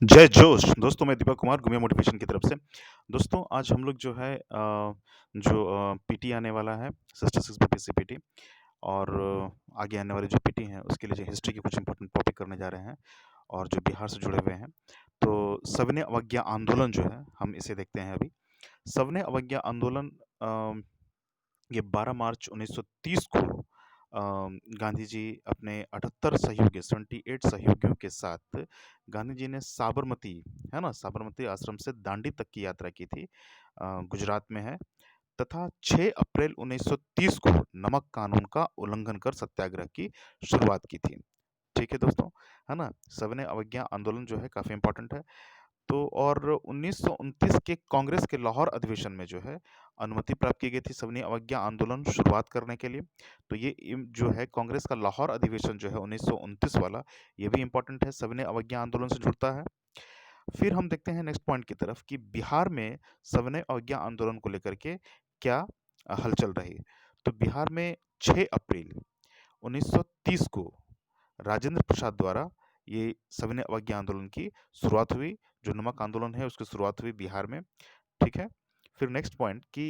जय जोश! दोस्तों मैं दीपक कुमार गुमिया मोटिवेशन की तरफ से। दोस्तों आज हम लोग जो है पीटी आने वाला है, सिस्टर सिक्स बीपीएससी पीटी और आगे आने वाले जो पीटी हैं उसके लिए जो हिस्ट्री के कुछ इम्पोर्टेंट टॉपिक करने जा रहे हैं और जो बिहार से जुड़े हुए हैं। तो सविनय अवज्ञा आंदोलन जो है हम इसे देखते हैं अभी। सविनय अवज्ञा आंदोलन अ, ये 12 मार्च 1930 को गांधी जी अपने 78 सहयोगी 78 सहयोगियों के साथ गांधी जी ने साबरमती है ना साबरमती आश्रम से दांडी तक की यात्रा की थी। गुजरात में है तथा 6 अप्रैल 1930 को नमक कानून का उल्लंघन कर सत्याग्रह की शुरुआत की थी। ठीक है दोस्तों, है ना? सविनय अवज्ञा आंदोलन जो है काफी इंपॉर्टेंट है। तो और 1929 के कांग्रेस के लाहौर अधिवेशन में जो है अनुमति प्राप्त की गई थी सविनय अवज्ञा आंदोलन शुरुआत करने के लिए। तो ये जो है कांग्रेस का लाहौर अधिवेशन जो है 1929 वाला, ये भी इम्पोर्टेंट है, सविनय अवज्ञा आंदोलन से जुड़ता है। फिर हम देखते हैं नेक्स्ट पॉइंट की तरफ कि बिहार में सविनय अवज्ञा आंदोलन को लेकर के क्या हलचल रही। तो बिहार में 6 अप्रैल 1930 को राजेंद्र प्रसाद द्वारा ये सविनय अवज्ञा आंदोलन की शुरुआत हुई। जो नमक आंदोलन है उसकी शुरुआत हुई बिहार में। ठीक है। फिर नेक्स्ट पॉइंट कि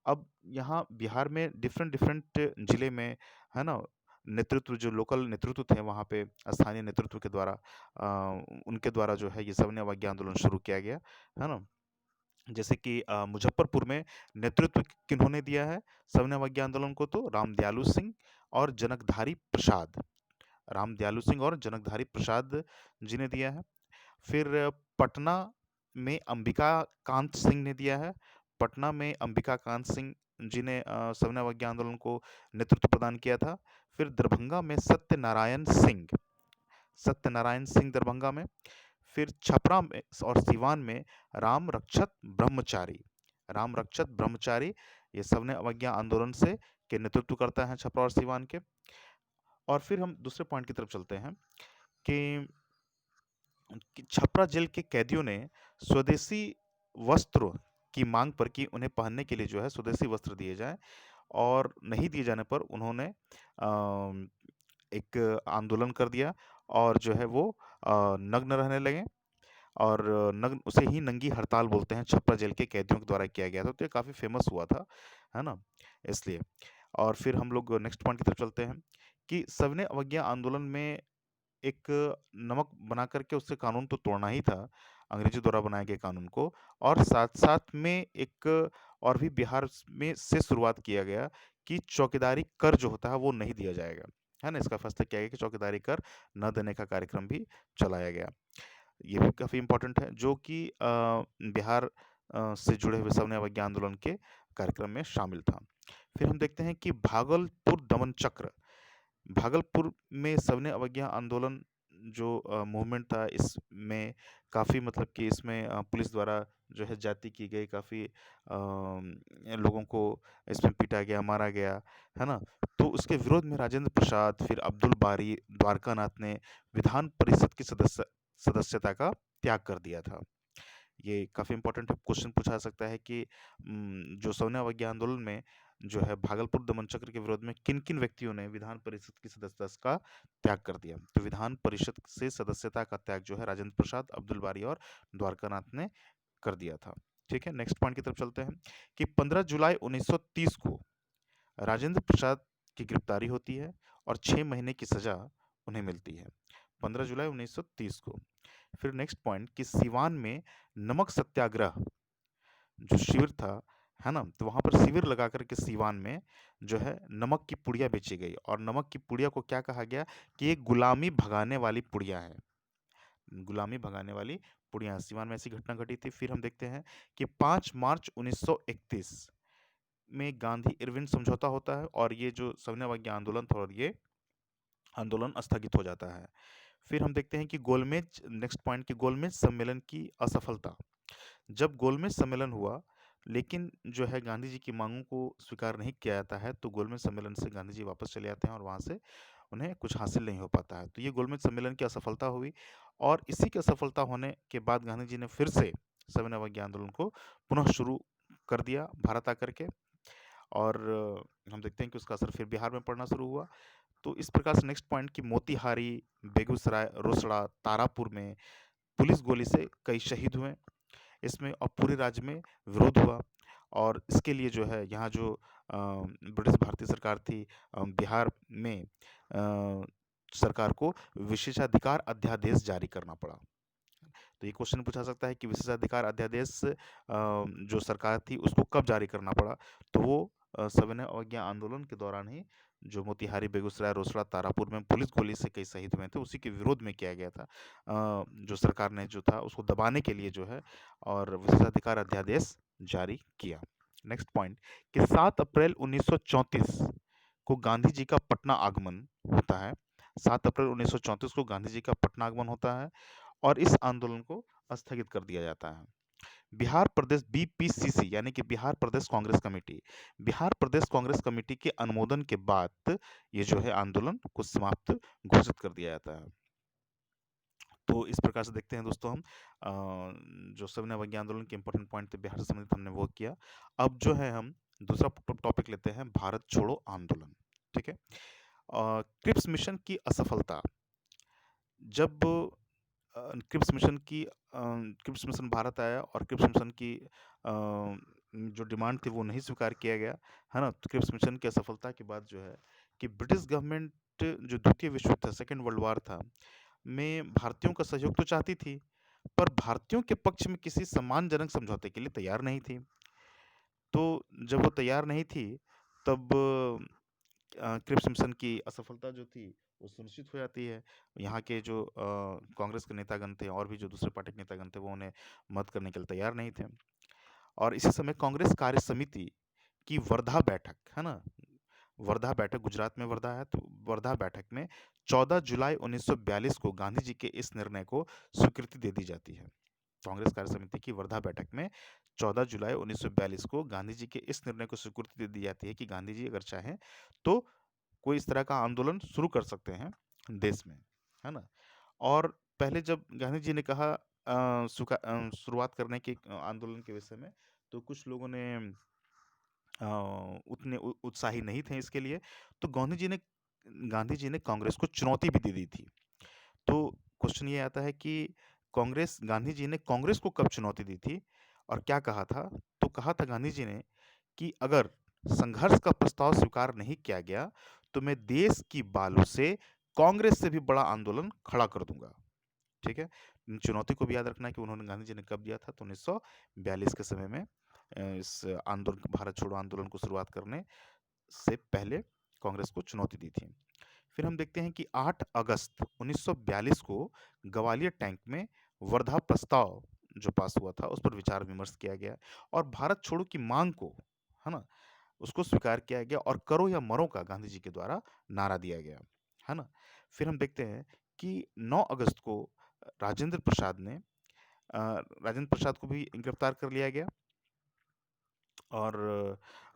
अब यहाँ बिहार में डिफरेंट डिफरेंट जिले में, है ना, नेतृत्व जो लोकल नेतृत्व थे वहाँ पे स्थानीय नेतृत्व के द्वारा उनके द्वारा जो है ये सविनय अवज्ञा आंदोलन शुरू किया गया, है ना। जैसे कि मुजफ्फरपुर में नेतृत्व किन्होंने दिया है सविनय अवज्ञा आंदोलन को, तो रामदयालु सिंह और जनकधारी प्रसाद, रामदयालु सिंह और जनकधारी प्रसाद जी ने दिया है। फिर पटना में अंबिका कांत सिंह ने दिया है। पटना में अंबिका कांत सिंह जी ने सविनय अवज्ञा आंदोलन को नेतृत्व प्रदान किया था। फिर दरभंगा में सत्यनारायण सिंह दरभंगा में। फिर छपरा में और सिवान में राम रक्षत ब्रह्मचारी ये सविनय अवज्ञा आंदोलन से के नेतृत्व करता है छपरा और सिवान के। और फिर हम दूसरे पॉइंट की तरफ चलते हैं कि छपरा जेल के कैदियों ने स्वदेशी वस्त्र की मांग पर कि उन्हें पहनने के लिए जो है स्वदेशी वस्त्र दिए जाएं, और नहीं दिए जाने पर उन्होंने एक आंदोलन कर दिया और जो है वो नग्न रहने लगे। और नग्न उसे ही नंगी हड़ताल बोलते हैं, छपरा जेल के कैदियों के द्वारा किया गया था। तो ये काफ़ी फेमस हुआ था, है ना, इसलिए। और फिर हम लोग नेक्स्ट पॉइंट की तरफ चलते हैं कि सविनय अवज्ञा आंदोलन में एक नमक बना करके उससे कानून तो तोड़ना ही था, अंग्रेजों द्वारा बनाए गए कानून को, और साथ-साथ में एक और भी बिहार में से शुरुआत किया गया कि चौकीदारी कर जो होता है वो नहीं दिया जाएगा, है ना? इसका फैसला किया गया कि चौकीदारी कर न देने का कार्यक्रम भी चलाया गया। ये भी काफ़ी इम्पोर्टेंट है जो कि बिहार से जुड़े हुए सविनय अवज्ञा आंदोलन के कार्यक्रम में शामिल था। फिर हम देखते हैं कि भागलपुर दमन चक्र, भागलपुर में सविनय अवज्ञा आंदोलन जो मूवमेंट था, इसमें काफ़ी मतलब कि इसमें पुलिस द्वारा जो है जाति की गई, काफ़ी लोगों को इसमें पीटा गया, मारा गया, है ना? तो उसके विरोध में राजेंद्र प्रसाद, फिर अब्दुल बारी, द्वारकानाथ ने विधान परिषद की सदस्यता का त्याग कर दिया था। ये काफ़ी इम्पोर्टेंट क्वेश्चन पूछा जा सकता है कि जो सविनय अवज्ञा आंदोलन में जो है भागलपुर दमन चक्र के विरोध में किन-किन व्यक्तियों ने विधान परिषद की सदस्यता का त्याग कर दिया। तो विधान परिषद से सदस्यता का त्याग जो है राजेंद्र प्रसाद, अब्दुल बारी और द्वारकानाथ ने कर दिया था। ठीक है, नेक्स्ट पॉइंट की तरफ चलते हैं कि 15 जुलाई 1930 को राजेंद्र प्रसाद की गिरफ्तारी होती है और 6 महीने की सजा उन्हें मिलती है, 15 जुलाई 1930 को। फिर नेक्स्ट पॉइंट कि सिवान में नमक सत्याग्रह जो शिविर था, है ना? तो वहाँ पर शिविर लगा कर के सिवान में जो है नमक की पुड़िया बेची गई, और नमक की पुड़िया को क्या कहा गया कि ये गुलामी भगाने वाली पुड़िया है। गुलामी भगाने वाली पुड़िया है। सिवान में ऐसी घटना घटी थी। फिर हम देखते हैं कि 5 मार्च 1931 में गांधी इरविन समझौता होता है और ये जो सविनय अवज्ञा आंदोलन था और ये आंदोलन स्थगित हो जाता है। फिर हम देखते हैं कि गोलमेज, नेक्स्ट पॉइंट कि गोलमेज सम्मेलन की असफलता। जब गोलमेज सम्मेलन हुआ लेकिन जो है गांधी जी की मांगों को स्वीकार नहीं किया जाता है, तो गोलमेज सम्मेलन से गांधी जी वापस चले आते हैं और वहाँ से उन्हें कुछ हासिल नहीं हो पाता है। तो ये गोलमेज सम्मेलन की असफलता हुई, और इसी की असफलता होने के बाद गांधी जी ने फिर से सविनय अवज्ञा आंदोलन को पुनः शुरू कर दिया भारत आकर के। और हम देखते हैं कि उसका असर फिर बिहार में पड़ना शुरू हुआ। तो इस प्रकार से नेक्स्ट पॉइंट कि मोतिहारी, बेगूसराय, रोसड़ा, तारापुर में पुलिस गोली से कई शहीद हुए इसमें, और पूरे राज्य में विरोध हुआ। और इसके लिए जो है यहाँ जो ब्रिटिश भारतीय सरकार थी, बिहार में सरकार को विशेषाधिकार अध्यादेश जारी करना पड़ा। तो ये क्वेश्चन पूछा सकता है कि विशेषाधिकार अध्यादेश जो सरकार थी उसको कब जारी करना पड़ा। तो वो सविनय अवज्ञा आंदोलन के दौरान ही, जो मोतिहारी, बेगूसराय, रोसड़ा, तारापुर में पुलिस गोली से कई शहीद हुए थे, उसी के विरोध में किया गया था। जो सरकार ने जो था उसको दबाने के लिए जो है और विशेषाधिकार अध्यादेश जारी किया। नेक्स्ट पॉइंट कि 7 अप्रैल 1934 को गांधी जी का पटना आगमन होता है। 7 अप्रैल 1934 को गांधी जी का पटना आगमन होता है और इस आंदोलन को स्थगित कर दिया जाता है। बिहार प्रदेश बीपीसीसी यानी कि बिहार प्रदेश कांग्रेस कमेटी, बिहार प्रदेश कांग्रेस कमेटी के अनुमोदन के बाद ये जो है आंदोलन को समाप्त घोषित कर दिया जाता है। तो इस प्रकार से देखते हैं दोस्तों हम जो सविनय अवज्ञा आंदोलन के इंपॉर्टेंट पॉइंट थे बिहार से संबंधित हमने वो किया। अब जो है हम दूसरा टॉपिक लेते हैं, भारत छोड़ो आंदोलन। ठीक है। क्रिप्स मिशन की असफलता। जब क्रिप्स मिशन भारत आया और क्रिप्स मिशन की जो डिमांड थी वो नहीं स्वीकार किया गया, है ना। तो क्रिप्स मिशन की असफलता के बाद जो है कि ब्रिटिश गवर्नमेंट जो द्वितीय विश्व युद्ध था, सेकेंड वर्ल्ड वॉर था, में भारतीयों का सहयोग तो चाहती थी, पर भारतीयों के पक्ष में किसी सम्मानजनक समझौते के लिए तैयार नहीं थी। तो जब वो तैयार नहीं थी तब क्रिप्स मिशन की असफलता जो थी वो सुनिश्चित हो जाती है। यहाँ के जो कांग्रेस के नेतागण थे और भी जो दूसरे पार्टी के नेतागण थे वो उन्हें मदद करने के लिए तैयार नहीं थे। और इसी समय कांग्रेस कार्य समिति की वर्धा बैठक, है ना, वर्धा बैठक गुजरात में वर्धा है, तो वर्धा बैठक में 14 जुलाई 1942 को गांधी जी के इस निर्णय को स्वीकृति दे दी जाती है। कांग्रेस कार्य समिति की वर्धा बैठक में 14 जुलाई 1942 को गांधी जी के इस निर्णय को स्वीकृति दे दी जाती है कि गांधी जी अगर चाहें तो कोई इस तरह का आंदोलन शुरू कर सकते हैं देश में, है ना। और पहले जब गांधी जी ने कहा शुरुआत करने के आंदोलन के विषय में, तो कुछ लोगों ने उतने उत्साही नहीं थे इसके लिए। तो गांधी जी ने कांग्रेस को चुनौती भी दे दी थी। तो क्वेश्चन ये आता है कि गांधी जी ने कांग्रेस को कब चुनौती दी थी और क्या कहा था। तो कहा था गांधी जी ने कि अगर संघर्ष का प्रस्ताव स्वीकार नहीं किया गया तो मैं देश की बालू से कांग्रेस से भी बड़ा आंदोलन खड़ा कर दूंगा। ठीक है। इन चुनौती को भी याद रखना है कि उन्होंने गांधी जी ने कब दिया था, तो 1942 के समय में इस आंदोलन, भारत छोड़ो आंदोलन को शुरुआत करने से पहले कांग्रेस को चुनौती दी थी। फिर हम देखते हैं कि 8 अगस्त 1942 को ग्वालियर टैंक में वर्धा प्रस्ताव जो पास हुआ था उस पर विचार विमर्श किया गया और भारत छोड़ो की मांग को, है ना, उसको स्वीकार किया गया और करो या मरो का गांधी जी के द्वारा नारा दिया गया, है ना। फिर हम देखते हैं कि 9 अगस्त को राजेंद्र प्रसाद ने राजेंद्र प्रसाद को भी गिरफ्तार कर लिया गया और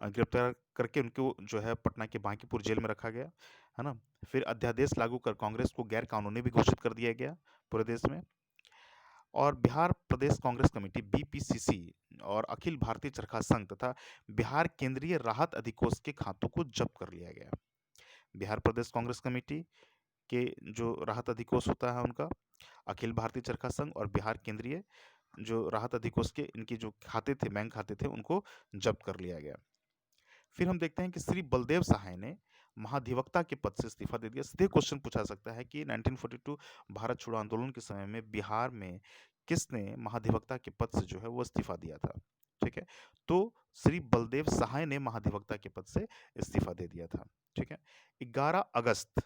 गिरफ्तार करके उनको जो है पटना के बांकीपुर जेल में रखा गया, है ना। फिर अध्यादेश लागू कर कांग्रेस को गैर कानूनी भी घोषित कर दिया गया पूरे देश में। और बिहार प्रदेश कांग्रेस कमेटी बीपीसीसी और अखिल भारतीय चरखा संघ तथा बिहार केंद्रीय राहत अधिकोष के खातों को जब्त कर लिया गया। बिहार प्रदेश कांग्रेस कमेटी के जो राहत अधिकोष होता है उनका, अखिल भारतीय चरखा संघ और बिहार केंद्रीय जो राहत अधिकोष के इनके जो खाते थे, बैंक खाते थे, उनको जब्त कर लिया गया। फिर हम देखते हैं कि श्री बलदेव सहाय ने महाधिवक्ता के पद से इस्तीफा दे दिया। सीधे क्वेश्चन पूछा सकता है कि 1942 भारत छोड़ो आंदोलन के समय में बिहार में किसने महाधिवक्ता के पद से जो है वो इस्तीफा दिया था। ठीक है। तो श्री बलदेव सहाय ने महाधिवक्ता के पद से इस्तीफा दे दिया था। ठीक है। 11 अगस्त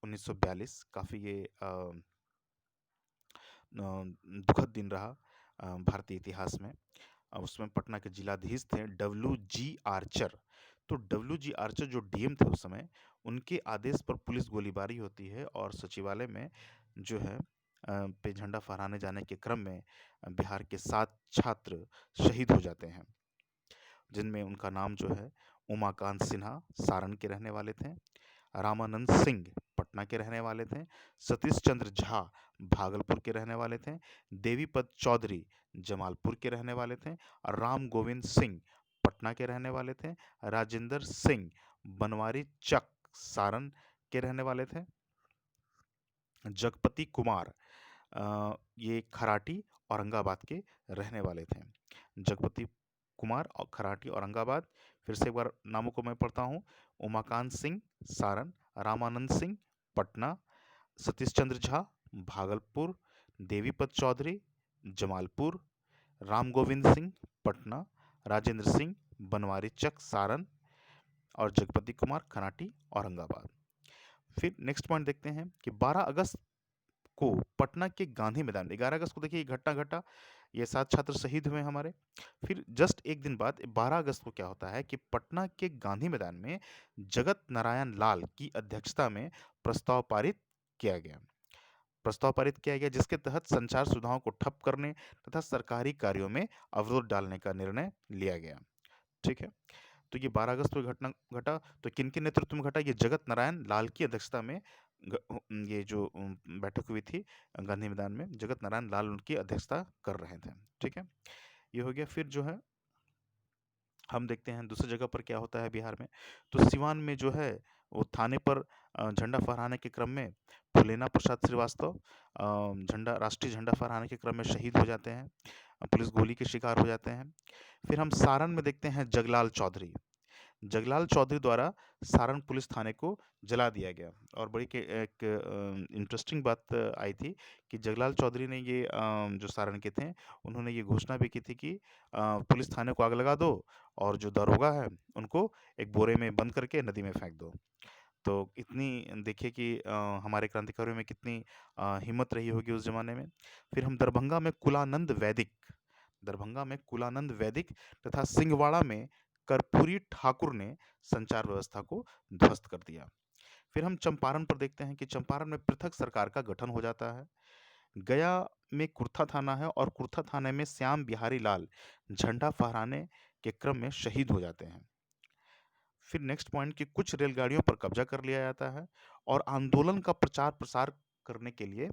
1942 काफी ये दुखद दिन रहा भारतीय इतिहास में। उसमें पटना के जिलाधीश थे WG आर्चर। तो WG आर्चर जो डीएम थे उस समय, उनके आदेश पर पुलिस गोलीबारी होती है और सचिवालय में जो है पे झंडा फहराने जाने के क्रम में बिहार के 7 छात्र शहीद हो जाते हैं, जिनमें उनका नाम जो है उमाकांत सिन्हा सारण के रहने वाले थे, रामानंद सिंह पटना के रहने वाले थे, सतीश चंद्र झा भागलपुर के रहने वाले थे, देवीपत चौधरी जमालपुर के रहने वाले थे, और राम गोविंद सिंह पटना के रहने वाले थे, राजेंद्र सिंह बनवारी चक सारण के रहने वाले थे, जगपति कुमार ये खराटी औरंगाबाद के रहने वाले थे। जगपति कुमार और खराटी औरंगाबाद। फिर से एक बार नामों को मैं पढ़ता हूँ। उमाकांत सिंह सारण, रामानंद सिंह पटना, सतीश चंद्र झा भागलपुर, देवीपत चौधरी जमालपुर, राम गोविंद सिंह पटना, राजेंद्र सिंह बनवारी चक सारण और जगपति कुमार खनाटी औरंगाबाद। फिर नेक्स्ट पॉइंट देखते हैं कि 12 अगस्त को पटना के गांधी मैदान में, 11 अगस्त को देखिए ये घटना घटा, ये 7 छात्र शहीद हुए हमारे। फिर जस्ट एक दिन बाद 12 अगस्त को क्या होता है कि पटना के गांधी मैदान में जगत नारायण लाल की अध्यक्षता में प्रस्ताव पारित किया गया। प्रस्ताव पारित किया गया जिसके तहत संचार सुविधाओं को ठप करने तथा सरकारी कार्यों में अवरोध डालने का निर्णय लिया गया। ठीक है, तो ये 12 अगस्त को घटना घटा। तो किनके नेतृत्व में घटा? ये जगत नारायण लाल की अध्यक्षता में ये जो बैठक हुई थी गांधी मैदान में, जगत नारायण लाल उनकी अध्यक्षता कर रहे थे। ठीक है, ये हो गया। फिर जो है हम देखते हैं दूसरी जगह पर क्या होता है बिहार में। तो सिवान में जो है वो थाने पर झंडा फहराने के क्रम में फुलेना प्रसाद श्रीवास्तव झंडा राष्ट्रीय झंडा फहराने के क्रम में शहीद हो जाते हैं। पुलिस गोली के शिकार हो जाते हैं। फिर हम सारण में देखते हैं जगलाल चौधरी। जगलाल चौधरी द्वारा सारण पुलिस थाने को जला दिया गया। और बड़ी के एक इंटरेस्टिंग बात आई थी कि जगलाल चौधरी ने ये जो सारण के थे उन्होंने ये घोषणा भी की थी कि पुलिस थाने को आग लगा दो और जो दरोगा है उनको एक बोरे में बंद करके नदी में फेंक दो। तो इतनी देखिए कि हमारे क्रांतिकारियों में कितनी हिम्मत रही होगी उस जमाने में। फिर हम दरभंगा में कुलानंद वैदिक तथा सिंहवाड़ा में कर्पूरी ठाकुर ने संचार व्यवस्था को ध्वस्त कर दिया। फिर हम चंपारण पर देखते हैं कि चंपारण में पृथक सरकार का गठन हो जाता है। गया में कुर्था थाना है और कुर्था थाने में श्याम बिहारी लाल झंडा फहराने के क्रम में शहीद हो जाते हैं। फिर नेक्स्ट पॉइंट कि कुछ रेलगाड़ियों पर कब्जा कर लिया जाता है और आंदोलन का प्रचार प्रसार करने के लिए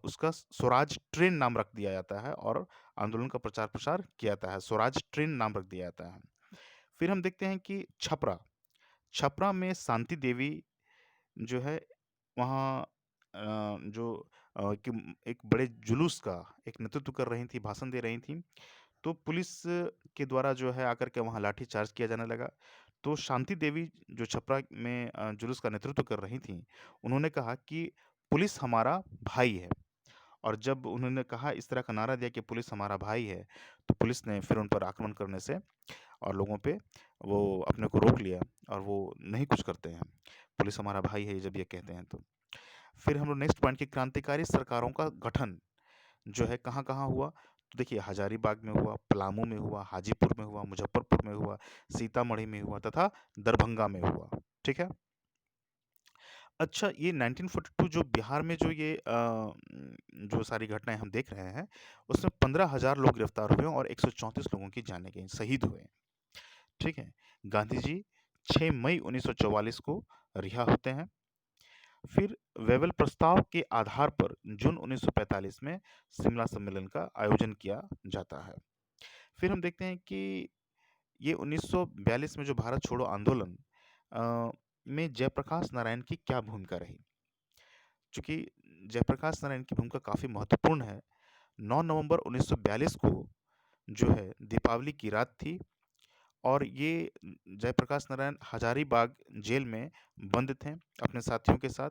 उसका स्वराज ट्रेन नाम रख दिया जाता है और आंदोलन का प्रचार प्रसार किया जाता है, स्वराज ट्रेन नाम रख दिया जाता है। फिर हम देखते हैं कि छपरा छपरा में शांति देवी जो है वहाँ जो कि एक बड़े जुलूस का एक नेतृत्व कर रही थी, भाषण दे रही थी। तो पुलिस के द्वारा जो है आकर के वहाँ लाठीचार्ज किया जाने लगा। तो शांति देवी जो छपरा में जुलूस का नेतृत्व कर रही थीं, उन्होंने कहा कि पुलिस हमारा भाई है। और जब उन्होंने कहा इस तरह का नारा दिया कि पुलिस हमारा भाई है, तो पुलिस ने फिर उन पर आक्रमण करने से और लोगों पे वो अपने को रोक लिया और वो नहीं कुछ करते हैं। पुलिस हमारा भाई है जब ये कहते हैं तो। फिर हम लोग नेक्स्ट पॉइंट की क्रांतिकारी सरकारों का गठन जो है कहाँ-कहाँ हुआ? तो देखिए हजारीबाग में हुआ, पलामू में हुआ, हाजीपुर में हुआ, मुजफ्फरपुर में हुआ, सीतामढ़ी में हुआ तथा दरभंगा में हुआ। ठीक है? अच्छा, ये 1942 जो बिहार में जो ये जो सारी घटनाएँ हम देख रहे हैं, उसमें 15,000 लोग गिरफ्तार हुए और 134 लोगों की जानें गईं, शहीद हुए। ठीक है? गांधी जी 6 मई 1944 को रिहा होते हैं। फिर वेवेल प्रस्ताव के आधार पर जून 1945 में शिमला सम्मेलन का आयोजन किया जाता है। फिर हम देखते हैं कि ये 1942 में जो भारत छोड़ो आंदोलन में जयप्रकाश नारायण की क्या भूमिका रही? चूँकि जयप्रकाश नारायण की भूमिका काफ़ी महत्वपूर्ण है। 9 नवंबर 1942 को जो है दीपावली की रात थी और ये जयप्रकाश नारायण हजारीबाग जेल में बंद थे अपने साथियों के साथ।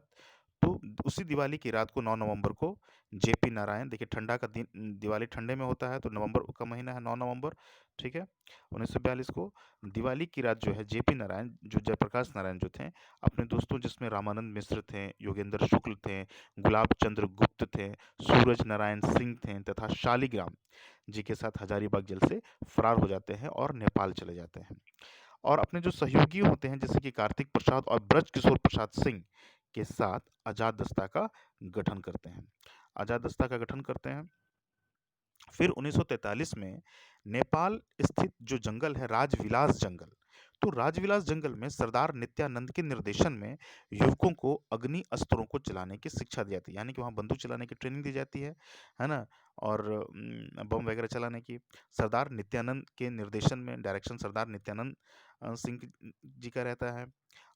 तो उसी दिवाली की रात को 9 नवंबर को जेपी नारायण, देखिए ठंडा का दिन, दिवाली ठंडे में होता है तो नवंबर का महीना है 9 नवंबर। ठीक है, 1942 को दिवाली की रात जो है जेपी नारायण जो जयप्रकाश नारायण जो थे अपने दोस्तों जिसमें रामानंद मिश्र थे, योगेंद्र शुक्ल थे, गुलाब चंद्र गुप्त थे, सूरज नारायण सिंह थे तथा शालिग्राम जी के साथ हजारीबाग जेल से फरार हो जाते हैं और नेपाल चले जाते हैं। और अपने जो सहयोगी होते हैं जैसे कि कार्तिक प्रसाद और ब्रज किशोर प्रसाद सिंह के साथ आजाद दस्ता का गठन करते हैं। आजाद दस्ता का गठन करते हैं। फिर 1943 में नेपाल स्थित जो जंगल है राजविलास जंगल, तो राजविलास जंगल में सरदार नित्यानंद के निर्देशन में युवकों को अग्नि अस्त्रों को चलाने की शिक्षा दी जाती है, यानी कि वहाँ बंदूक चलाने की ट्रेनिंग दी जाती है ना? और बम वगैरह चलाने की सरदार नित्यानंद के निर्देशन में डायरेक्शन सरदार नित्यानंद सिंह जी का रहता है।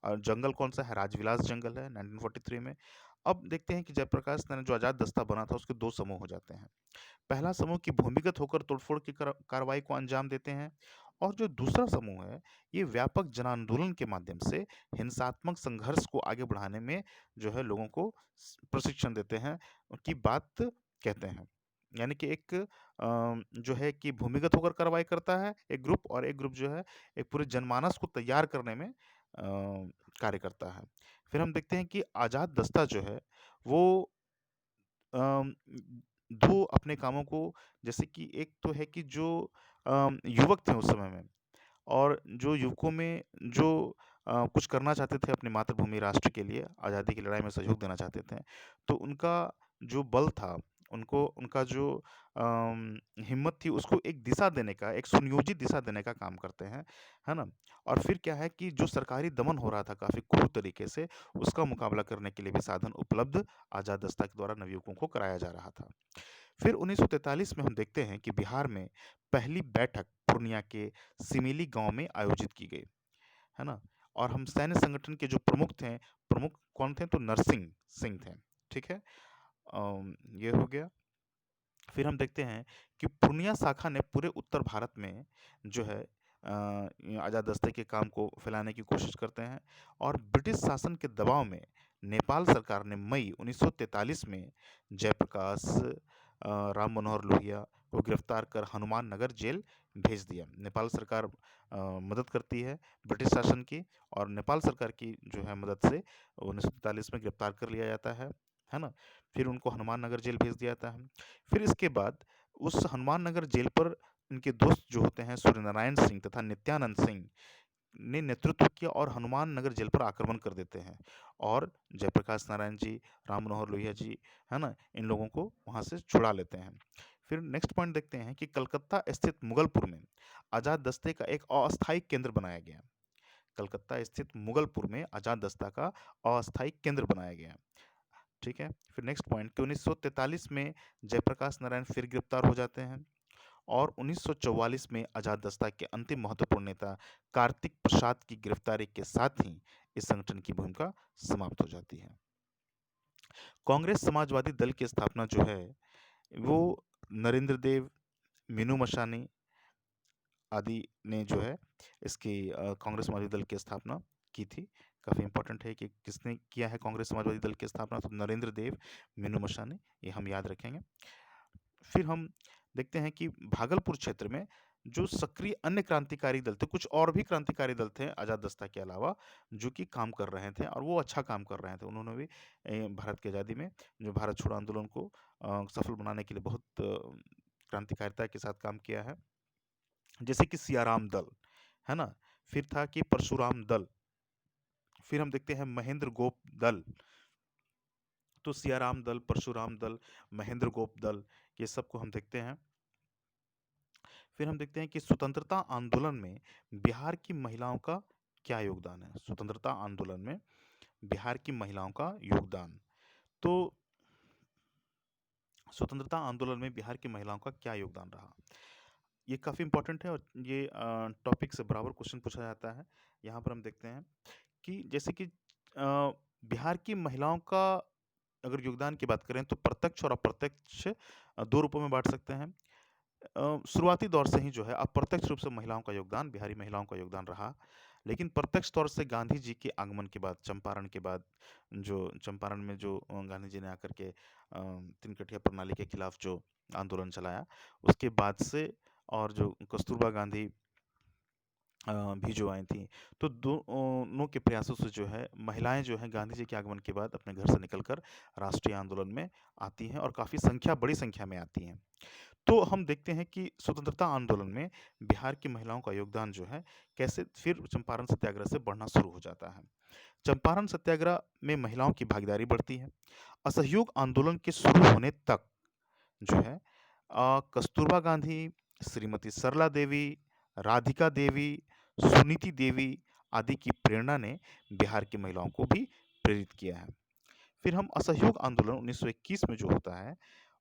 और जंगल कौन सा है? राजविलास जंगल है 1943 में। अब देखते हैं कि जयप्रकाश नारायण जो आजाद दस्ता बना था उसके दो समूह हो जाते हैं। पहला समूह की भूमिगत होकर तोड़फोड़ की कार्रवाई को अंजाम देते हैं, और जो दूसरा समूह है ये व्यापक जन आंदोलन के माध्यम से हिंसात्मक संघर्ष को आगे बढ़ाने में जो है लोगों को प्रशिक्षण देते हैं की बात कहते हैं। यानी कि एक जो है कि भूमिगत होकर कार्रवाई करता है एक ग्रुप, और एक ग्रुप जो है एक पूरे जनमानस को तैयार करने में कार्य करता है। फिर हम देखते हैं कि आजाद दस्ता जो है वो अम, दो अपने कामों को, जैसे कि एक तो है कि जो युवक थे उस समय में, और जो युवकों में जो कुछ करना चाहते थे अपनी मातृभूमि राष्ट्र के लिए, आज़ादी की लड़ाई में सहयोग देना चाहते थे, तो उनका जो बल था, उनको उनका जो हिम्मत थी उसको एक दिशा देने का, एक सुनियोजित दिशा देने का काम करते हैं, है ना? और फिर क्या है कि जो सरकारी दमन हो रहा था काफ़ी क्रूर तरीके से, उसका मुकाबला करने के लिए भी साधन उपलब्ध आज़ाद दस्ता के द्वारा नवयुवकों को कराया जा रहा था। फिर 1943 में हम देखते हैं कि बिहार में पहली बैठक पूर्णिया के सिमिली गांव में आयोजित की गई, है ना? और हम सैन्य संगठन के जो प्रमुख थे, प्रमुख कौन थे? तो नरसिंह सिंह थे, ठीक है? ये हो गया। फिर हम देखते हैं कि पूर्णिया शाखा ने पूरे उत्तर भारत में जो है आज़ाद दस्ते के काम को फैलाने की कोशिश करते हैं, और ब्रिटिश शासन के दबाव में नेपाल सरकार ने मई 1943 में जयप्रकाश राम मनोहर लोहिया को गिरफ्तार कर हनुमान नगर जेल भेज दिया। नेपाल सरकार मदद करती है ब्रिटिश शासन की, और नेपाल सरकार की जो है मदद से 1943 में गिरफ्तार कर लिया जाता है ना? फिर उनको हनुमान नगर जेल भेज दिया जाता है। फिर इसके बाद उस हनुमान नगर जेल पर इनके दोस्त जो होते हैं सूर्यनारायण सिंह तथा नित्यानंद सिंह ने नेतृत्व किया, और हनुमान नगर जेल पर आक्रमण कर देते हैं, और जयप्रकाश नारायण जी, राम मनोहर लोहिया जी, है ना, इन लोगों को वहां से छुड़ा लेते हैं। फिर नेक्स्ट पॉइंट देखते हैं कि कलकत्ता स्थित मुगलपुर में आजाद दस्ते का एक अस्थायी केंद्र बनाया गया। कलकत्ता स्थित मुगलपुर में आजाद दस्ता का अस्थायी केंद्र बनाया गया, ठीक है? फिर नेक्स्ट पॉइंट कि 1943 में जयप्रकाश नारायण फिर गिरफ्तार हो जाते हैं, और 1944 में आजाद दस्ता के अंतिम महत्वपूर्ण नेता कार्तिक प्रसाद की गिरफ्तारी के साथ ही इस संगठन की भूमिका समाप्त हो जाती है। कांग्रेस समाजवादी दल की स्थापना जो है वो नरेंद्र देव, मीनू मशानी आदि ने जो है इसकी कांग्रेस समाजवादी दल की स्थापना की थी। काफ़ी इंपॉर्टेंट है कि किसने किया है कांग्रेस समाजवादी दल की स्थापना, तो नरेंद्र देव, मीनू मशानी, ये हम याद रखेंगे। फिर हम देखते हैं कि भागलपुर क्षेत्र में जो सक्रिय अन्य क्रांतिकारी दल थे, कुछ और भी क्रांतिकारी दल थे आज़ाद दस्ता के अलावा, जो कि काम कर रहे थे, और वो अच्छा काम कर रहे थे। उन्होंने भी भारत की आज़ादी में जो भारत छोड़ो आंदोलन को सफल बनाने के लिए बहुत क्रांतिकारिता के साथ काम किया है। जैसे कि सियाराम दल, है ना? फिर था कि परशुराम दल, फिर हम देखते हैं महेंद्र गोप दल। तो सियाराम दल, परशुराम दल, महेंद्र गोप दल, ये सबको हम देखते हैं। फिर हम देखते हैं कि स्वतंत्रता आंदोलन में बिहार की महिलाओं का क्या योगदान है। स्वतंत्रता आंदोलन में बिहार की महिलाओं का योगदान, तो स्वतंत्रता आंदोलन में बिहार की महिलाओं का क्या योगदान रहा, ये काफ़ी इंपॉर्टेंट है, और ये टॉपिक से बराबर क्वेश्चन पूछा जाता है। यहाँ पर हम देखते हैं कि जैसे कि बिहार की महिलाओं का अगर योगदान की बात करें तो प्रत्यक्ष और अप्रत्यक्ष दो रूपों में बांट सकते हैं। शुरुआती दौर से ही जो है अप्रत्यक्ष रूप से महिलाओं का योगदान, बिहारी महिलाओं का योगदान रहा, लेकिन प्रत्यक्ष तौर से गांधी जी के आगमन के बाद, चंपारण के बाद, जो चंपारण में जो गांधी जी ने आकर के तीन कठिया प्रणाली के खिलाफ जो आंदोलन चलाया, उसके बाद से, और जो कस्तूरबा गांधी भी जो आई थी, तो दोनों के प्रयासों से जो है महिलाएं जो हैं गांधी जी के आगमन के बाद अपने घर से निकलकर राष्ट्रीय आंदोलन में आती हैं, और काफ़ी बड़ी संख्या में आती हैं। तो हम देखते हैं कि स्वतंत्रता आंदोलन में बिहार की महिलाओं का योगदान जो है कैसे फिर चंपारण सत्याग्रह से बढ़ना शुरू हो जाता है। चंपारण सत्याग्रह में महिलाओं की भागीदारी बढ़ती है। असहयोग आंदोलन के शुरू होने तक जो है कस्तूरबा गांधी, श्रीमती सरला देवी, राधिका देवी, सुनीति देवी आदि की प्रेरणा ने बिहार की महिलाओं को भी प्रेरित किया है। फिर हम असहयोग आंदोलन 1921 में जो होता है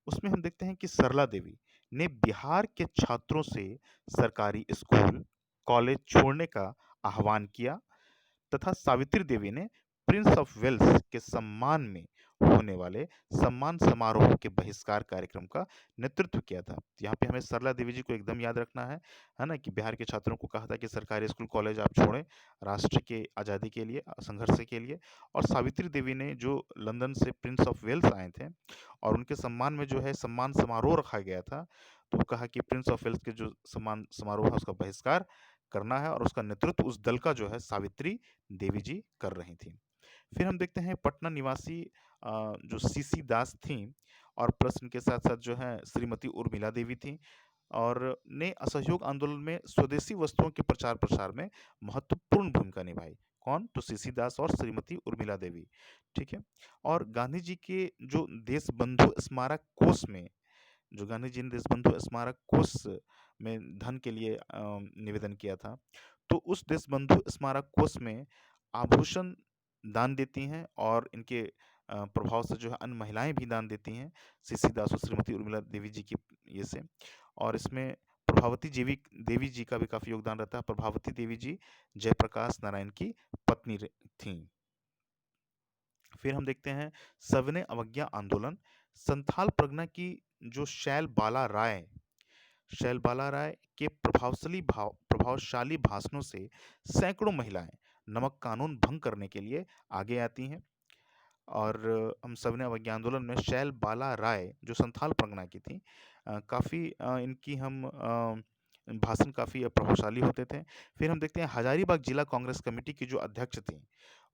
उसमें हम देखते हैं कि सरला देवी ने बिहार के छात्रों से सरकारी स्कूल, कॉलेज छोड़ने का आह्वान किया, तथा सावित्री देवी ने प्रिंस ऑफ वेल्स के सम्मान में होने वाले सम्मान समारोह के बहिष्कार कार्यक्रम का नेतृत्व किया था। यहाँ पे हमें सरला देवी जी को एकदम याद रखना है ना, कि बिहार के छात्रों को कहा था कि सरकारी स्कूल कॉलेज आप छोड़ें राष्ट्र के आज़ादी के लिए, संघर्ष के लिए। और सावित्री देवी ने जो लंदन से प्रिंस ऑफ वेल्स आए थे और उनके सम्मान में जो है सम्मान समारोह रखा गया था, तो कहा कि प्रिंस ऑफ वेल्स के जो सम्मान समारोह है उसका बहिष्कार करना है, और उसका नेतृत्व उस दल का जो है सावित्री देवी जी कर रही थी। फिर हम देखते हैं पटना निवासी जो सीसी दास थी, और प्लस इनके साथ साथ जो है श्रीमती उर्मिला देवी थी, और ने असहयोग आंदोलन में स्वदेशी वस्तुओं के प्रचार प्रसार में महत्वपूर्ण भूमिका निभाई। कौन? तो सीसी दास और श्रीमती उर्मिला देवी। ठीक है। और गांधी जी के जो देश बंधु स्मारक कोष में, जो गांधी जी ने देशबंधु स्मारक कोष में धन के लिए निवेदन किया था, तो उस देशबंधु स्मारक कोष में आभूषण दान देती हैं, और इनके प्रभाव से जो है अन्य महिलाएं भी दान देती हैं, सीसी दास और श्रीमती उर्मिला देवी जी की ये से। और इसमें प्रभावती देवी देवी जी का भी काफी योगदान रहता है। प्रभावती देवी जी जयप्रकाश नारायण की पत्नी थीं। फिर हम देखते हैं सविनय अवज्ञा आंदोलन। संथाल परगना की जो शैल बाला राय के प्रभावशाली भाषणों से सैकड़ों महिलाएं नमक कानून भंग करने के लिए आगे आती हैं। और हम सविनय अवज्ञा आंदोलन में शैल बाला राय जो संथाल परगना की थी, काफ़ी इनकी हम भाषण काफ़ी प्रभावशाली होते थे। फिर हम देखते हैं हजारीबाग जिला कांग्रेस कमेटी की जो अध्यक्ष थी,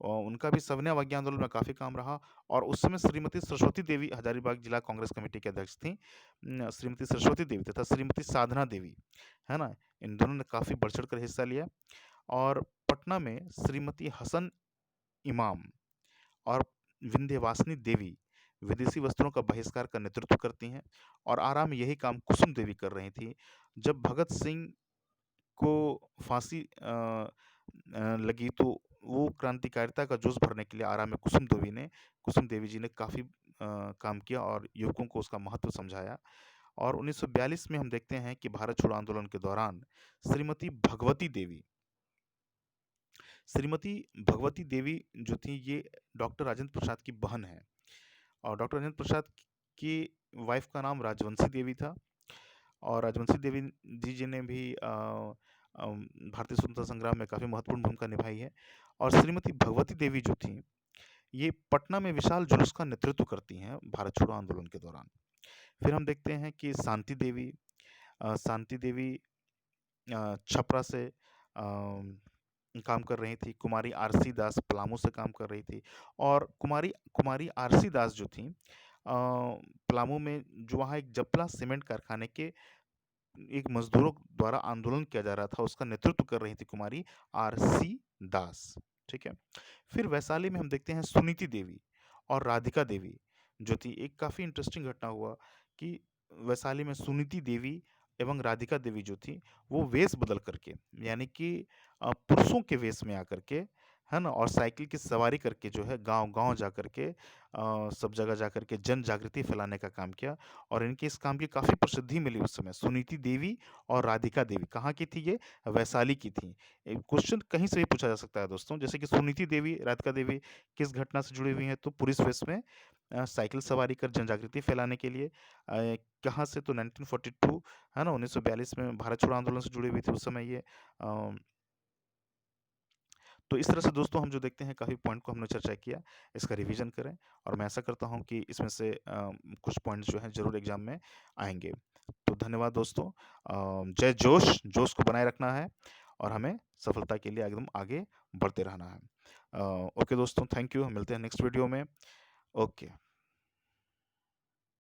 उनका भी सविनय अवज्ञा आंदोलन में काफ़ी काम रहा। और उस समय श्रीमती सरस्वती देवी हजारीबाग जिला कांग्रेस कमेटी की अध्यक्ष थी। श्रीमती सरस्वती देवी तथा श्रीमती साधना देवी, है ना, इन दोनों ने काफ़ी बढ़ चढ़ कर हिस्सा लिया। और पटना में श्रीमती हसन इमाम और विंध्यवासिनी देवी विदेशी वस्त्रों का बहिष्कार का नेतृत्व करती हैं। और आरा में यही काम कुसुम देवी कर रही थी। जब भगत सिंह को फांसी लगी, तो वो क्रांतिकारिता का जोश भरने के लिए आरा में कुसुम देवी जी ने काफ़ी काम किया और युवकों को उसका महत्व समझाया। और 1942 में हम देखते हैं कि भारत छोड़ो आंदोलन के दौरान श्रीमती भगवती देवी श्रीमती भगवती देवी जो थी, ये डॉक्टर राजेंद्र प्रसाद की बहन है। और डॉक्टर राजेंद्र प्रसाद की वाइफ का नाम राजवंशी देवी था। और राजवंशी देवी जी ने भी भारतीय स्वतंत्रता संग्राम में काफ़ी महत्वपूर्ण भूमिका निभाई है। और श्रीमती भगवती देवी जो थी, ये पटना में विशाल जुलूस का नेतृत्व करती हैं भारत छोड़ो आंदोलन के दौरान। फिर हम देखते हैं कि शांति देवी छपरा से काम कर रही थी। कुमारी आरसी दास पलामू से काम कर रही थी। और कुमारी आरसी दास जो थी, पलामू में जो वहाँ एक जपला सीमेंट कारखाने के एक मजदूरों द्वारा आंदोलन किया जा रहा था, उसका नेतृत्व कर रही थी कुमारी आरसी दास। ठीक है। फिर वैशाली में हम देखते हैं सुनीति देवी और राधिका देवी जो थी। एक काफ़ी इंटरेस्टिंग घटना हुआ कि वैशाली में सुनीति देवी एवं राधिका देवी जो थी, वो वेश बदल करके, यानी कि पुरुषों के वेश में आकर के, है ना, और साइकिल की सवारी करके जो है गांव-गांव जा करके सब जगह जा करके जन जागृति फैलाने का काम किया। और इनके इस काम की काफ़ी प्रसिद्धि मिली उस समय। सुनीति देवी और राधिका देवी कहाँ की थी ये? वैशाली की थी। क्वेश्चन कहीं से भी पूछा जा सकता है दोस्तों, जैसे कि सुनीति देवी, राधिका देवी किस घटना से जुड़ी हुई हैं? तो पुलिस वेश में साइकिल सवारी कर जन जागृति फैलाने के लिए। कहाँ से? तो 1942, है ना, 1942 में भारत छोड़ो आंदोलन से जुड़ी हुई थी उस समय ये। अ तो इस तरह से दोस्तों हम जो देखते हैं काफ़ी पॉइंट को हमने चर्चा किया, इसका रिवीजन करें। और मैं ऐसा करता हूँ कि इसमें से कुछ पॉइंट्स जो हैं ज़रूर एग्जाम में आएंगे। तो धन्यवाद दोस्तों। जय जोश, जोश को बनाए रखना है और हमें सफलता के लिए एकदम आगे बढ़ते रहना है। ओके दोस्तों, थैंक यू। मिलते हैं नेक्स्ट वीडियो में। ओके।